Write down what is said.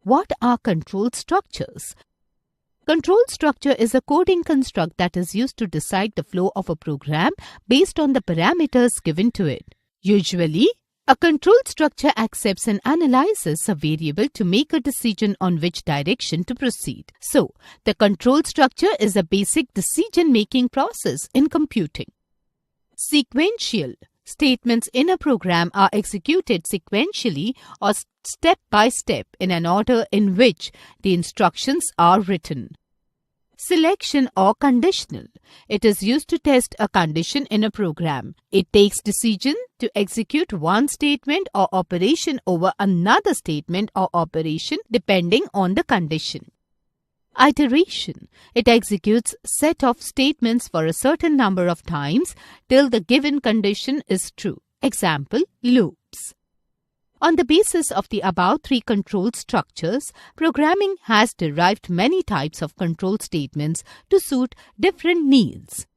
What are control structures? Control structure is a coding construct that is used to decide the flow of a program based on the parameters given to it. Usually, a control structure accepts and analyzes a variable to make a decision on which direction to proceed. So, the control structure is a basic decision-making process in computing. Sequential. Statements in a program are executed sequentially or step by step in an order in which the instructions are written. Selection or conditional. It is used to test a condition in a program. It takes decision to execute one statement or operation over another statement or operation depending on the condition. Iteration. It executes a set of statements for a certain number of times till the given condition is true. Example, loops. On the basis of the above three control structures, programming has derived many types of control statements to suit different needs.